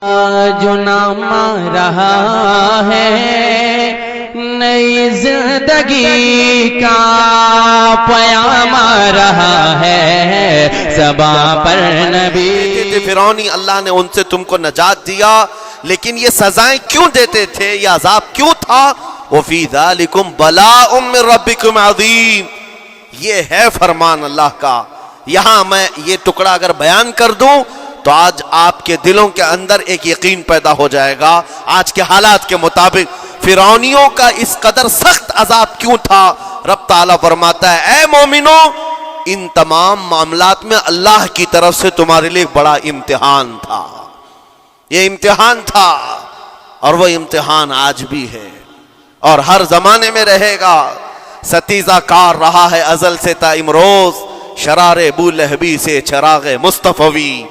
جو نام رہا ہے نئی زندگی کا پیام رہا ہے زباں پر نبی. فرعونی اللہ نے ان سے تم کو نجات دیا، لیکن یہ سزائیں کیوں دیتے تھے، یہ عذاب کیوں تھا؟ وَفِي ذَلِكُمْ بَلَاءٌ مِّن رَبِّكُمْ عَظِيمٌ. یہ ہے فرمان اللہ کا. یہاں میں یہ ٹکڑا اگر بیان کر دوں تو آج آپ کے دلوں کے اندر ایک یقین پیدا ہو جائے گا. آج کے حالات کے مطابق فرعونیوں کا اس قدر سخت عذاب کیوں تھا؟ رب تعالیٰ فرماتا ہے اے مومنو، ان تمام معاملات میں اللہ کی طرف سے تمہارے لیے ایک بڑا امتحان تھا. یہ امتحان تھا اور وہ امتحان آج بھی ہے اور ہر زمانے میں رہے گا. ستیزہ کار رہا ہے ازل سے تا امروز، شرار ابو لہبی سے چراغ مصطفی.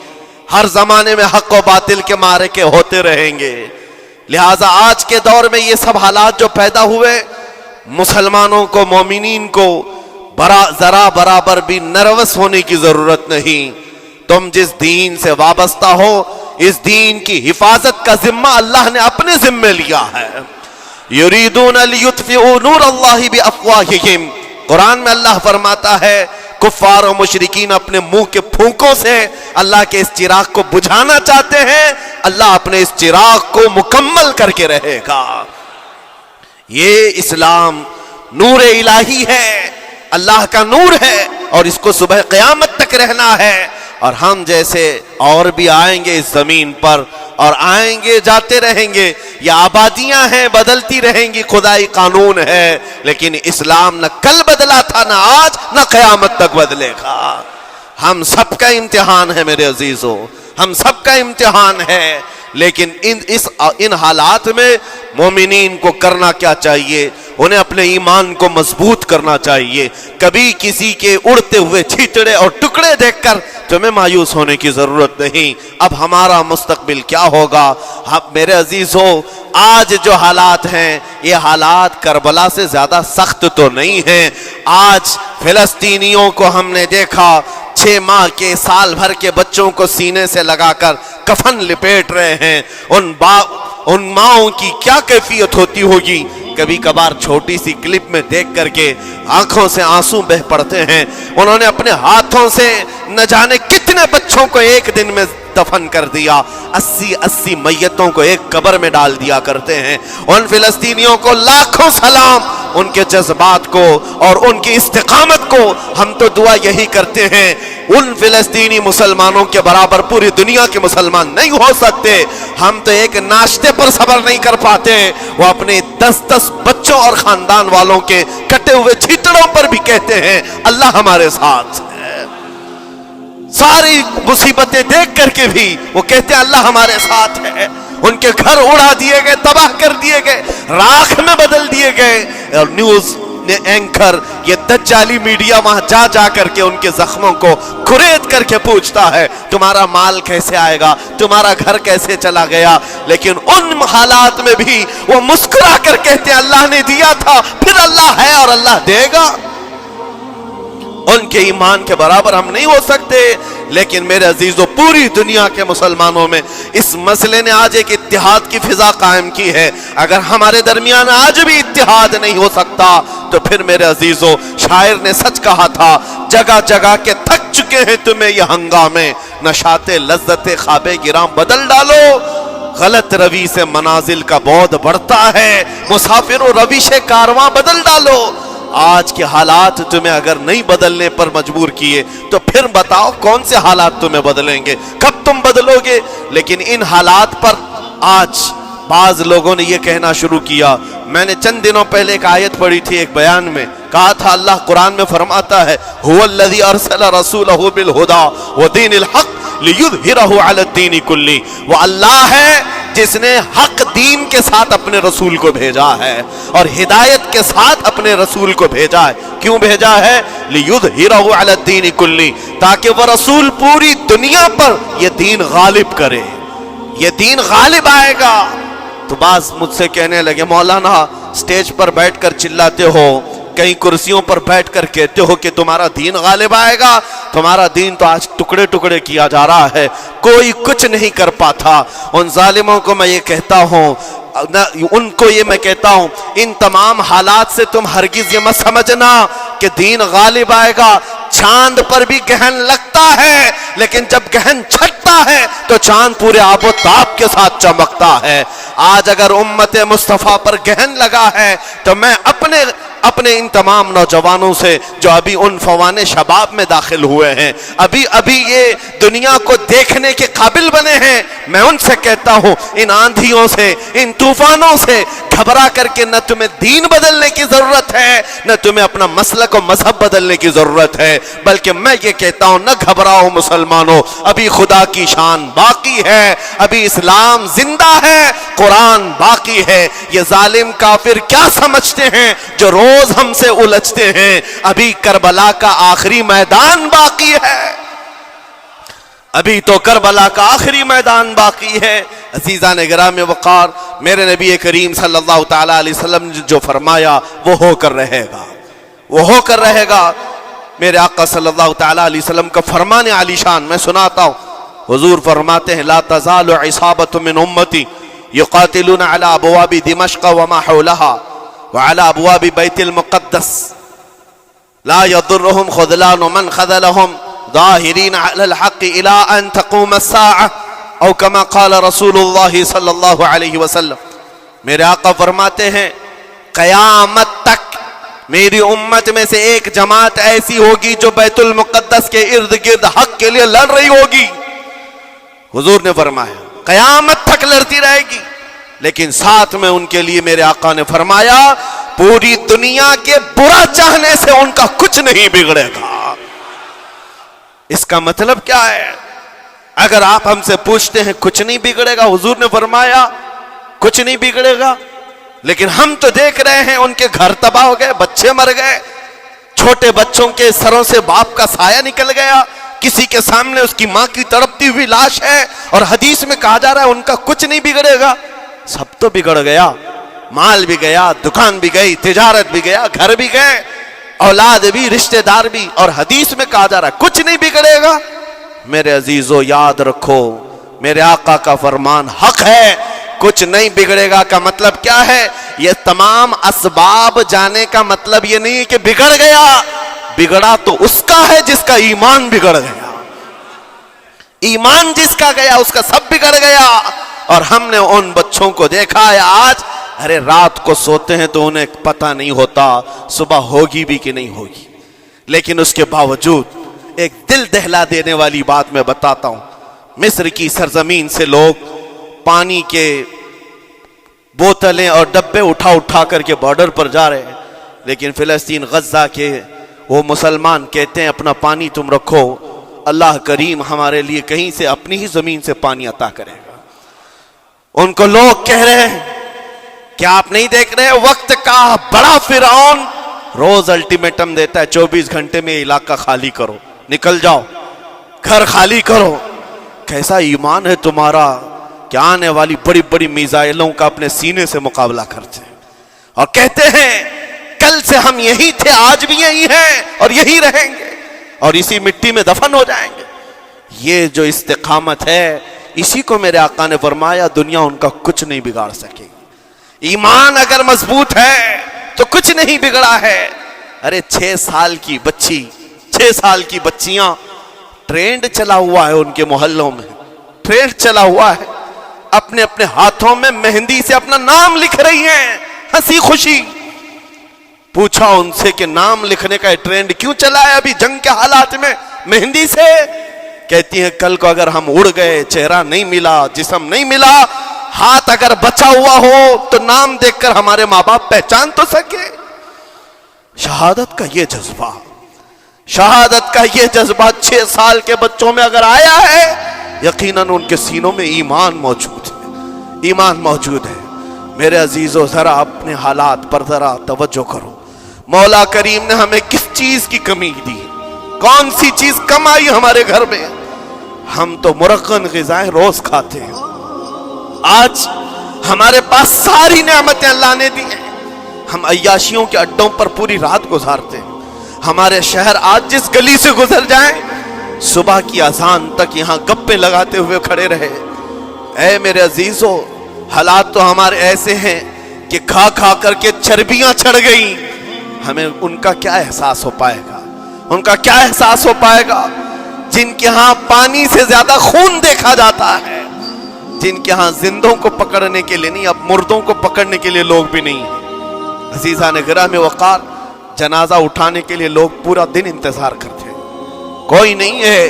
ہر زمانے میں حق و باطل کے معرکے ہوتے رہیں گے. لہٰذا آج کے دور میں یہ سب حالات جو پیدا ہوئے، مسلمانوں کو، مومنین کو ذرا برابر بھی نروس ہونے کی ضرورت نہیں. تم جس دین سے وابستہ ہو، اس دین کی حفاظت کا ذمہ اللہ نے اپنے ذمہ لیا ہے. یریدون لیطفئوا نور اللہ بافواہہم. قرآن میں اللہ فرماتا ہے کفار و مشرکین اپنے منہ کے پھونکوں سے اللہ کے اس چراغ کو بجھانا چاہتے ہیں، اللہ اپنے اس چراغ کو مکمل کر کے رہے گا. یہ اسلام نور الہی ہے، اللہ کا نور ہے اور اس کو صبح قیامت تک رہنا ہے. اور ہم جیسے اور بھی آئیں گے اس زمین پر اور آئیں گے جاتے رہیں گے. یہ آبادیاں ہیں، بدلتی رہیں گی، خدائی قانون ہے، لیکن اسلام نہ کل بدلا تھا، نہ آج، نہ قیامت تک بدلے گا. ہم سب کا امتحان ہے میرے عزیزو، ہم سب کا امتحان ہے. لیکن ان حالات میں مومنین کو کرنا کیا چاہیے؟ انہیں اپنے ایمان کو مضبوط کرنا چاہیے. کبھی کسی کے اڑتے ہوئے چھیٹڑے اور ٹکڑے دیکھ کر تمہیں مایوس ہونے کی ضرورت نہیں. اب ہمارا مستقبل کیا ہوگا؟ میرے عزیزو، آج جو حالات ہیں یہ حالات کربلا سے زیادہ سخت تو نہیں ہیں. آج فلسطینیوں کو ہم نے دیکھا 6 ماہ کے، سال بھر کے بچوں کو سینے سے لگا کر کفن لپیٹ رہے ہیں. ان ماؤں کی کیا کیفیت ہوتی ہوگی؟ کبھی کبھار چھوٹی سی کلپ میں دیکھ کر کے آنکھوں سے آنسو بہ پڑتے ہیں. انہوں نے اپنے ہاتھوں سے نہ جانے کتنے بچوں کو ایک دن میں دفن کر دیا. 80 میتوں کو ایک قبر میں ڈال دیا کرتے ہیں. ان فلسطینیوں کو لاکھوں سلام، ان کے جذبات کو اور ان کی استقامت کو. ہم تو دعا یہی کرتے ہیں ان فلسطینی مسلمانوں کے برابر پوری دنیا کے مسلمان نہیں ہو سکتے. ہم تو ایک ناشتے پر صبر نہیں کر پاتے، وہ اپنے 10 بچوں اور خاندان والوں کے کٹے ہوئے چھیٹڑوں پر بھی کہتے ہیں اللہ ہمارے ساتھ ہے. ساری مصیبتیں دیکھ کر کے بھی وہ کہتے ہیں اللہ ہمارے ساتھ ہے. ان کے گھر اڑا دیے گئے، تباہ کر دیے گئے، راکھ میں بدل دیے گئے. اور نیوز اینکر یہ دجالی میڈیا وہاں جا کر کے ان کے زخموں کو کھرید کر کے پوچھتا ہے تمہارا مال کیسے آئے گا، تمہارا گھر کیسے چلا گیا. لیکن ان حالات میں بھی وہ مسکرا کر کہتے ہیں اللہ نے دیا تھا، پھر اللہ ہے اور اللہ دے گا. ان کے ایمان کے برابر ہم نہیں ہو سکتے. لیکن میرے عزیزو، پوری دنیا کے مسلمانوں میں اس مسئلے نے آج ایک اتحاد کی فضا قائم کی ہے. اگر ہمارے درمیان آج بھی اتحاد نہیں ہو سکتا تو پھر میرے عزیزو، شاعر نے سچ کہا تھا جگہ جگہ کے تھک چکے ہیں تمہیں یہ ہنگامے، نشاط لذت خواب گراں بدل ڈالو. غلط روی سے منازل کا بعد بڑھتا ہے، مسافر و روش کارواں بدل ڈالو. آج کے حالات تمہیں اگر نہیں بدلنے پر مجبور کیے تو پھر بتاؤ کون سے حالات تمہیں بدلیں گے، کب تم بدلو گے؟ لیکن ان حالات پر آج بعض لوگوں نے یہ کہنا شروع کیا. میں نے چند دنوں پہلے ایک آیت پڑھی تھی، ایک بیان میں کہا تھا اللہ قرآن میں فرماتا ہے هو الذی ارسل رسولہ بالہدی ودین الحق لیظہرہ علی الدین کلہ. وہ اللہ ہے جس نے حق دین کے ساتھ اپنے رسول کو بھیجا ہے اور ہدایت کے ساتھ اپنے رسول کو بھیجا ہے. کیوں بھیجا ہے؟ لیظہرہ علی الدین کلہ، تاکہ وہ رسول پوری دنیا پر یہ دین غالب کرے. یہ دین غالب آئے گا. تو بعض مجھ سے کہنے لگے مولانا سٹیج پر بیٹھ کر چلاتے ہو کہیں کرسیوں پر بیٹھ کر کہتے ہو کہ تمہارا دین غالب آئے گا. تمہارا دین تو آج ٹکڑے ٹکڑے کیا جا رہا ہے, کوئی کچھ نہیں کر پاتا. ان ظالموں کو میں یہ کہتا ہوں, ان کو یہ میں کہتا ہوں, ان تمام حالات سے تم ہرگز یہ مت سمجھنا کہ دین غالب آئے گا. چاند پر بھی گہن لگتا ہے, لیکن جب گہن چھٹتا ہے تو چاند پورے آب و تاب کے ساتھ چمکتا ہے. آج اگر امت مصطفیٰ پر گہن لگا ہے تو میں اپنے ان تمام نوجوانوں سے جو ابھی ان فوان شباب میں داخل ہوئے ہیں, ابھی یہ دنیا کو دیکھنے کے قابل بنے ہیں, میں ان سے کہتا ہوں, ان آندھیوں سے, ان طوفانوں سے گھبرا کر کے نہ تمہیں دین بدلنے کی ضرورت ہے, نہ تمہیں اپنا مسلک و مذہب بدلنے کی ضرورت ہے, بلکہ میں یہ کہتا ہوں, نہ گھبراؤ مسلمانوں, ابھی خدا کی شان باقی ہے, ابھی اسلام زندہ ہے, قرآن باقی ہے. یہ ظالم کافر کیا سمجھتے ہیں جو روز ہم سے الجھتے ہیں؟ ابھی کربلا کا آخری میدان باقی ہے, ابھی تو کربلا کا آخری میدان باقی ہے. عزیزان گرامی وقار, میرے نبی کریم صلی اللہ تعالی علیہ وسلم نے جو فرمایا وہ ہو کر رہے گا, وہ ہو کر رہے گا. میرے آقا صلی اللہ تعالی علیہ وسلم کا فرمان عالی شان میں سناتا ہوں. حضور فرماتے ہیں, لا تزال عصابۃ من امتی یقاتلون علی ابواب دمشق وما حولها وعلى ابواب بیت المقدس لا يضرهم خذلان من خذلهم ظاہرین علی الحق الى ان تقوم الساعة او کما قال رسول اللہ صلی اللہ علیہ وسلم. میرے آقا فرماتے ہیں, قیامت تک میری امت میں سے ایک جماعت ایسی ہوگی جو بیت المقدس کے ارد گرد حق کے لیے لڑ رہی ہوگی. حضور نے فرمایا قیامت تک لڑتی رہے گی, لیکن ساتھ میں ان کے لیے میرے آقا نے فرمایا پوری دنیا کے برا چاہنے سے ان کا کچھ نہیں بگڑے گا. اس کا مطلب کیا ہے؟ اگر آپ ہم سے پوچھتے ہیں کچھ نہیں بگڑے گا, حضور نے فرمایا کچھ نہیں بگڑے گا, لیکن ہم تو دیکھ رہے ہیں ان کے گھر تباہ ہو گئے, بچے مر گئے, چھوٹے بچوں کے سروں سے باپ کا سایہ نکل گیا, کسی کے سامنے اس کی ماں کی تڑپتی ہوئی لاش ہے, اور حدیث میں کہا جا رہا ہے ان کا کچھ نہیں بگڑے گا. سب تو بگڑ گیا, مال بھی گیا, دکان بھی گئی, تجارت بھی گیا, گھر بھی گئے, اولاد بھی, رشتہ دار بھی, اور حدیث میں کہا جا رہا ہے کچھ نہیں بگڑے گا. میرے عزیزو یاد رکھو, میرے آقا کا فرمان حق ہے, کچھ نہیں بگڑے گا کا مطلب کیا ہے؟ یہ تمام اسباب جانے کا مطلب یہ نہیں کہ بگڑ گیا, بگڑا تو اس کا ہے جس کا ایمان بگڑ گیا, ایمان جس کا گیا اس کا سب بگڑ گیا. اور ہم نے ان بچوں کو دیکھا ہے آج, ارے رات کو سوتے ہیں تو انہیں پتہ نہیں ہوتا صبح ہوگی بھی کہ نہیں ہوگی, لیکن اس کے باوجود ایک دل دہلا دینے والی بات میں بتاتا ہوں. مصر کی سرزمین سے لوگ پانی کے بوتلیں اور ڈبے اٹھا کر کے بارڈر پر جا رہے ہیں, لیکن فلسطین غزہ کے وہ مسلمان کہتے ہیں اپنا پانی تم رکھو, اللہ کریم ہمارے لیے کہیں سے اپنی ہی زمین سے پانی عطا کرے گا. ان کو لوگ کہہ رہے ہیں کیا آپ نہیں دیکھ رہے وقت کا بڑا فرعون روز الٹیمیٹم دیتا ہے 24 گھنٹے میں علاقہ خالی کرو, نکل جاؤ, گھر خالی کرو. کیسا ایمان ہے تمہارا کہ آنے والی بڑی بڑی میزائلوں کا اپنے سینے سے مقابلہ کرتے ہیں اور کہتے ہیں کل سے ہم یہی تھے, آج بھی یہی ہیں اور یہی رہیں گے اور اسی مٹی میں دفن ہو جائیں گے. یہ جو استقامت ہے, اسی کو میرے آقا نے فرمایا دنیا ان کا کچھ نہیں بگاڑ سکے گی. ایمان اگر مضبوط ہے تو کچھ نہیں بگڑا ہے. ارے 6 سال کی بچی, 6 سال کی بچیاں, ٹرینڈ چلا ہوا ہے ان کے محلوں میں, ٹرینڈ چلا ہوا ہے, اپنے اپنے ہاتھوں میں مہندی سے اپنا نام لکھ رہی ہیں ہنسی خوشی. پوچھا ان سے کہ نام لکھنے کا ٹرینڈ کیوں چلا ہے ابھی جنگ کے حالات میں مہندی سے؟ کہتی ہیں کل کو اگر ہم اڑ گئے, چہرہ نہیں ملا, جسم نہیں ملا, ہاتھ اگر بچا ہوا ہو تو نام دیکھ کر ہمارے ماں باپ پہچان تو سکے. شہادت کا یہ جذبہ, شہادت کا یہ جذبہ 6 سال کے بچوں میں اگر آیا ہے, یقیناً ان کے سینوں میں ایمان موجود ہے, ایمان موجود ہے. میرے عزیزو ذرا اپنے حالات پر ذرا توجہ کرو. مولا کریم نے ہمیں کس چیز کی کمی دی, کون سی چیز کم آئی ہمارے گھر میں؟ ہم تو مرغن غذائیں روز کھاتے ہیں. آج ہمارے پاس ساری نعمتیں اللہ نے دی ہیں, ہم عیاشیوں کے اڈوں پر پوری رات گزارتے ہیں. ہمارے شہر آج جس گلی سے گزر جائیں صبح کی اذان تک یہاں گپے لگاتے ہوئے کھڑے رہے. اے میرے عزیزو، حالات تو ہمارے ایسے ہیں کہ کھا کھا کر کے چربیاں چڑھ گئیں. ہمیں ان کا کیا احساس ہو پائے گا؟ ان کا کیا احساس ہو پائے گا جن کے ہاں پانی سے زیادہ خون دیکھا جاتا ہے، جن کے ہاں زندوں کو پکڑنے کے لیے نہیں، اب مردوں کو پکڑنے کے لیے لوگ بھی نہیں ہیں. عزیزان گرامی وقار، جنازہ اٹھانے کے لیے لوگ پورا دن انتظار کرتے ہیں، کوئی نہیں ہے.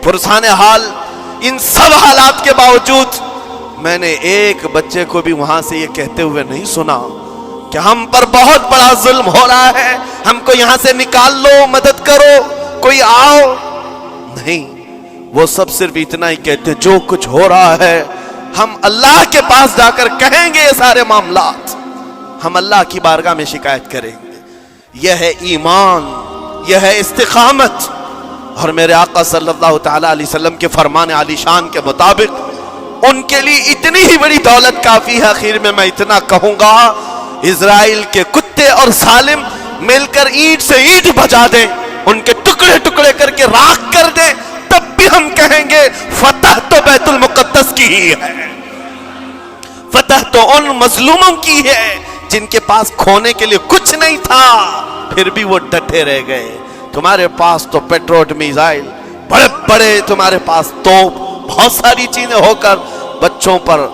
پرسان حال ان سب حالات کے باوجود میں نے ایک بچے کو بھی وہاں سے یہ کہتے ہوئے نہیں سنا کہ ہم پر بہت بڑا ظلم ہو رہا ہے، ہم کو یہاں سے نکال لو، مدد کرو، کوئی آؤ. نہیں، وہ سب صرف اتنا ہی کہتے جو کچھ ہو رہا ہے ہم اللہ کے پاس جا کر کہیں گے، یہ سارے معاملات ہم اللہ کی بارگاہ میں شکایت کریں گے. یہ ہے ایمان، یہ ہے استقامت. اور میرے آقا صلی اللہ تعالی علیہ وسلم کے فرمان عالی شان کے مطابق ان کے لیے اتنی ہی بڑی دولت کافی ہے. آخر میں اتنا کہوں گا، اسرائیل کے کتے اور ظالم مل کر اینٹ سے اینٹ بجا دیں، ان کے ٹکڑے ٹکڑے کر کے راکھ کر دیں، تب بھی ہم کہیں گے فتح تو بیت المقدس کی ہی ہے، فتح تو ان مظلوموں کی ہے جن کے پاس کھونے کے لیے کچھ نہیں تھا، پھر بھی وہ ڈٹے رہ گئے. تمہارے پاس تو پیٹروٹ میزائل، بڑے بڑے تمہارے پاس توپ، بہت ساری چیزیں ہو کر بچوں پر،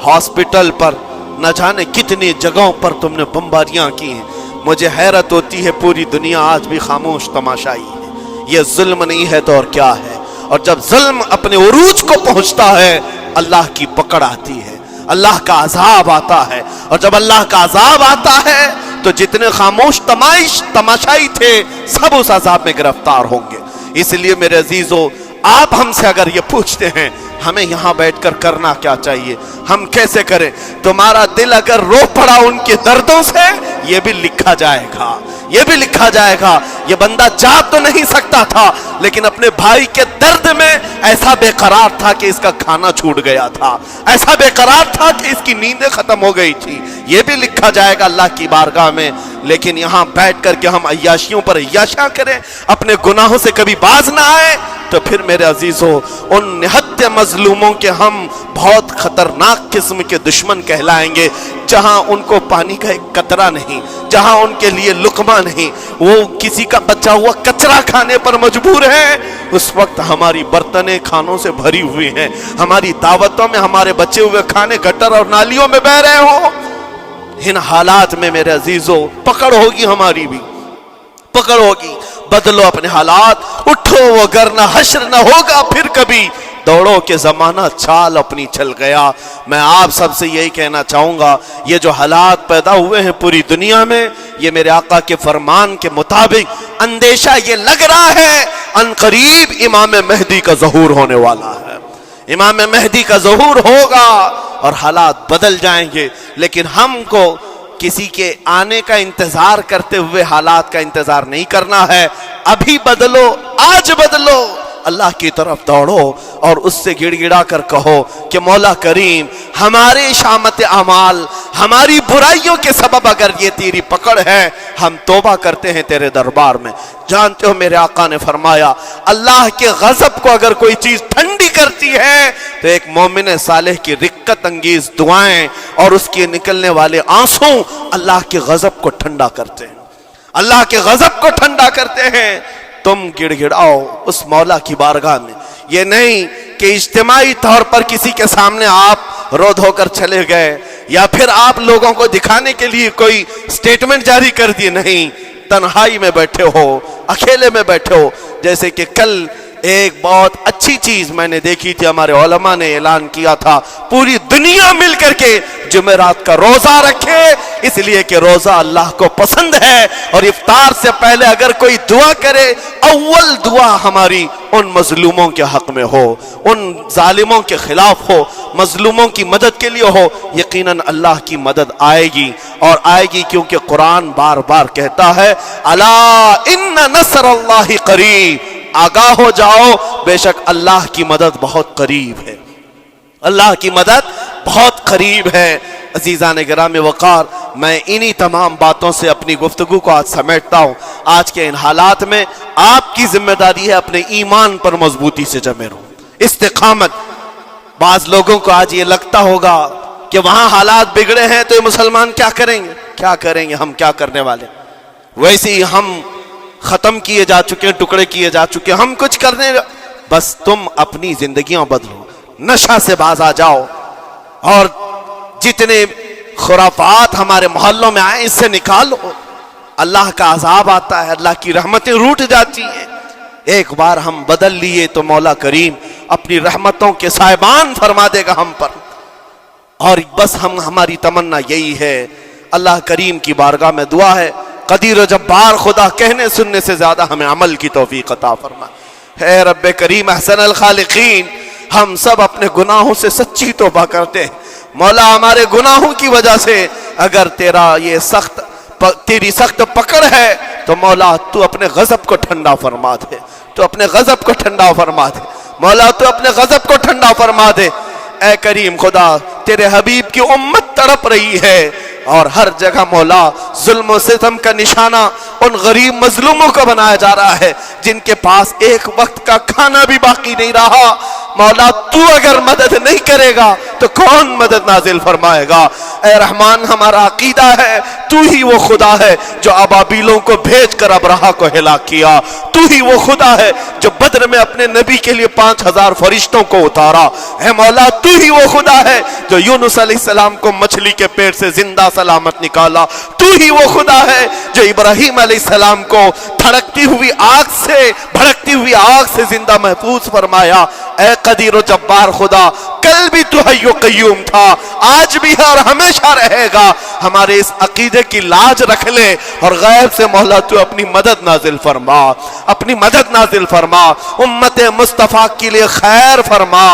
ہاسپٹل پر، نہ جانے کتنی جگہوں پر تم نے بمباریاں کی ہیں. مجھے حیرت ہوتی ہے پوری دنیا آج بھی خاموش تماشائی ہے. یہ ظلم نہیں ہے تو اور کیا ہے؟ اور جب ظلم اپنے عروج کو پہنچتا ہے اللہ کی پکڑ آتی ہے، اللہ کا عذاب آتا ہے. اور جب اللہ کا عذاب آتا ہے تو جتنے خاموش تماشائی تھے سب اس عذاب میں گرفتار ہوں گے. اس لیے میرے عزیزو، آپ ہم سے اگر یہ پوچھتے ہیں ہمیں یہاں بیٹھ کر کرنا کیا چاہیے، ہم کیسے کریں، تمہارا دل اگر رو پڑا ان کے دردوں سے، یہ بھی لکھا جائے گا، یہ بھی لکھا جائے گا. یہ بندہ جا تو نہیں سکتا تھا لیکن اپنے بھائی کے درد میں ایسا بے قرار تھا کہ اس کا کھانا چھوٹ گیا تھا، ایسا بے قرار تھا کہ اس کی نیندیں ختم ہو گئی تھی. یہ بھی لکھا جائے گا اللہ کی بارگاہ میں. لیکن یہاں بیٹھ کر کے ہم عیاشیوں پر عیاشیاں کریں، اپنے گناہوں سے کبھی باز نہ آئے، تو پھر میرے عزیزو ان نہت مظلوموں کے ہم بہت خطرناک قسم کے دشمن کہلائیں گے. جہاں ان کو پانی کا ایک قطرہ نہیں، جہاں ان کے لیے لقمہ نہیں، وہ کسی کا بچا ہوا کچرا کھانے پر مجبور ہے، اس وقت ہماری برتنیں کھانوں سے بھری ہوئی ہیں، ہماری دعوتوں میں ہمارے بچے ہوئے کھانے گٹر اور نالیوں میں بہ رہے ہوں. ان حالات میں میرے عزیزو پکڑ ہوگی، ہماری بھی پکڑ ہوگی. بدلو اپنے حالات، اٹھو وگرنہ حشر نہ ہوگا پھر کبھی. دوڑو کہ زمانہ چال اپنی چل گیا. میں آپ سب سے یہی کہنا چاہوں گا، یہ جو حالات پیدا ہوئے ہیں پوری دنیا میں، یہ میرے آقا کے فرمان کے مطابق اندیشہ یہ لگ رہا ہے ان قریب امام مہدی کا ظہور ہونے والا ہے. امام مہدی کا ظہور ہوگا اور حالات بدل جائیں گے. لیکن ہم کو کسی کے آنے کا انتظار کرتے ہوئے حالات کا انتظار نہیں کرنا ہے. ابھی بدلو، آج بدلو، اللہ کی طرف دوڑو اور اس سے گڑ گڑا کر کہو کہ مولا کریم، ہمارے شامت اعمال، ہماری برائیوں کے سبب اگر یہ تیری پکڑ ہے، ہم توبہ کرتے ہیں تیرے دربار میں. جانتے ہو میرے آقا نے فرمایا، اللہ کے غضب کو اگر کوئی چیز ٹھنڈی کرتی ہے تو ایک مومن صالح کی رقت انگیز دعائیں اور اس کے نکلنے والے آنسو اللہ کے غضب کو ٹھنڈا کرتے ہیں، اللہ کے غضب کو ٹھنڈا کرتے ہیں. تم گڑ گڑاؤ اس مولا کی بارگاہ میں. یہ نہیں کہ اجتماعی طور پر کسی کے سامنے آپ رو دھو کر چلے گئے یا پھر آپ لوگوں کو دکھانے کے لیے کوئی سٹیٹمنٹ جاری کر دیے. نہیں، تنہائی میں بیٹھے ہو، اکیلے میں بیٹھے ہو. جیسے کہ کل ایک بہت اچھی چیز میں نے دیکھی تھی، ہمارے علماء نے اعلان کیا تھا پوری دنیا مل کر کے جمعرات کا روزہ رکھے، اس لیے کہ روزہ اللہ کو پسند ہے. اور افطار سے پہلے اگر کوئی دعا کرے، اول دعا ہماری ان مظلوموں کے حق میں ہو، ان ظالموں کے خلاف ہو، مظلوموں کی مدد کے لیے ہو. یقیناً اللہ کی مدد آئے گی اور آئے گی، کیونکہ قرآن بار بار کہتا ہے الا ان نصر اللہ قریب، آگاہ ہو جاؤ، بے شک اللہ کی مدد بہت قریب ہے، اللہ کی مدد بہت قریب ہے. عزیزان گرامی وقار، میں انہی تمام باتوں سے اپنی گفتگو کو آج سمیٹتا ہوں۔ آج کے ان حالات میں آپ کی ذمہ داری ہے اپنے ایمان پر مضبوطی سے جمے رہو، استقامت۔ بعض لوگوں کو آج یہ لگتا ہوگا کہ وہاں حالات بگڑے ہیں تو یہ مسلمان کیا کریں گے، کیا کریں گے، ہم کیا کرنے والے، ویسے ہی ہم ختم کیے جا چکے ہیں، ٹکڑے کیے جا چکے ہیں، ہم کچھ کرنے، بس تم اپنی زندگیاں بدلو، نشہ سے باز آ جاؤ، اور جتنے خرافات ہمارے محلوں میں آئے اس سے نکالو۔ اللہ کا عذاب آتا ہے، اللہ کی رحمتیں روٹ جاتی ہیں۔ ایک بار ہم بدل لیے تو مولا کریم اپنی رحمتوں کے سائبان فرما دے گا ہم پر، اور بس ہماری تمنا یہی ہے۔ اللہ کریم کی بارگاہ میں دعا ہے، قدیر و جبار خدا کہنے سننے سے زیادہ ہمیں عمل کی توفیق عطا فرما۔ اے رب کریم احسن الخالقین، ہم سب اپنے گناہوں سے سچی توبہ کرتے ہیں مولا، ہمارے گناہوں کی وجہ سے اگر تیری سخت پکڑ ہے تو مولا تو اپنے غضب کو ٹھنڈا فرما دے، تو اپنے غضب کو ٹھنڈا فرما دے مولا، تو اپنے غضب کو ٹھنڈا فرما دے۔ اے کریم خدا، تیرے حبیب کی امت تڑپ رہی ہے، اور ہر جگہ مولا ظلم و ستم کا نشانہ ان غریب مظلوموں کو بنایا جا رہا ہے جن کے پاس ایک وقت کا کھانا بھی باقی نہیں رہا۔ مولا تو اگر مدد نہیں کرے گا تو کون مدد نازل فرمائے گا؟ اے رحمان، ہمارا عقیدہ ہے تو ہی وہ خدا ہے جو ابابیلوں کو بھیج کر ابرہا کو ہلاک کیا، تو ہی وہ خدا ہے جو بدر میں اپنے نبی کے لیے 5000 فرشتوں کو اتارا۔ اے مولا، تو ہی وہ خدا ہے جو یونس علیہ السلام کو مچھلی کے پیٹ سے زندہ سلامت نکالا، تو ہی وہ خدا ہے جو ابراہیم علیہ السلام کو بھڑکتی ہوئی آگ سے زندہ محفوظ فرمایا۔ اے قدیر و جبار خدا، کل بھی تو حی و قیوم تھا، آج بھی ہے اور ہمیشہ رہے گا۔ ہمارے اس عقیدے کی لاج رکھ لے، اور غیب سے مولا تو اپنی مدد نازل فرما، اپنی مدد نازل فرما، امت مصطفیٰ کے لیے خیر فرما،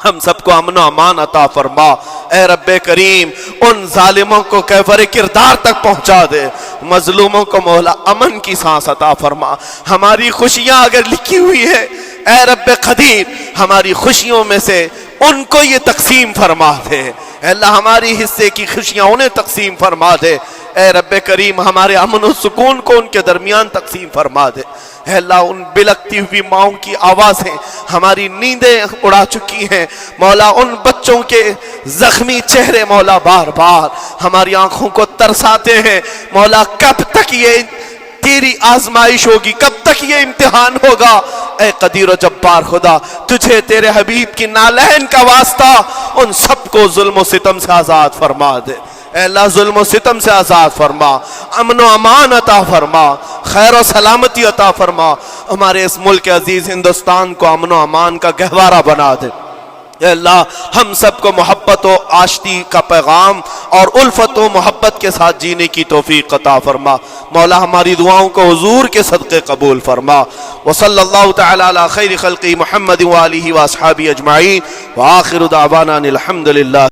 ہم سب کو امن و امان عطا فرما۔ اے رب کریم، ان ظالموں کو کیفر کردار تک پہنچا دے، مظلوموں کو مولا امن کی سانس عطا فرما۔ ہماری خوشیاں اگر لکھی ہوئی ہے اے رب قدیر، ہماری خوشیوں میں سے ان کو یہ تقسیم فرما دے۔ اے اللہ، ہماری حصے کی خوشیاں انہیں تقسیم فرما دے۔ اے رب کریم، ہمارے امن و سکون کو ان کے درمیان تقسیم فرما دے۔ اے اللہ، ان بلکتی ہوئی ماؤں کی آوازیں ہماری نیندیں اڑا چکی ہیں مولا، ان بچوں کے زخمی چہرے مولا بار بار ہماری آنکھوں کو ترساتے ہیں مولا۔ کب تک یہ تیری آزمائش ہوگی، کب تک یہ امتحان ہوگا؟ اے قدیر و جبار خدا، تجھے تیرے حبیب کی نالین کا واسطہ ان سب کو ظلم و ستم سے آزاد فرما دے۔ اے اللہ، ظلم و ستم سے آزاد فرما، امن و امان عطا فرما، خیر و سلامتی عطا فرما، ہمارے اس ملک عزیز ہندوستان کو امن و امان کا گہوارہ بنا دے۔ اے اللہ، ہم سب کو محبت و آشتی کا پیغام اور الفت و محبت کے ساتھ جینے کی توفیق عطا فرما مولا، ہماری دعاؤں کو حضور کے صدقے قبول فرما۔ وصلی اللہ تعالی علی خیر خلقہ محمد وآلہ واصحابہ اجمعین، وآخر دعوانا الحمدللہ۔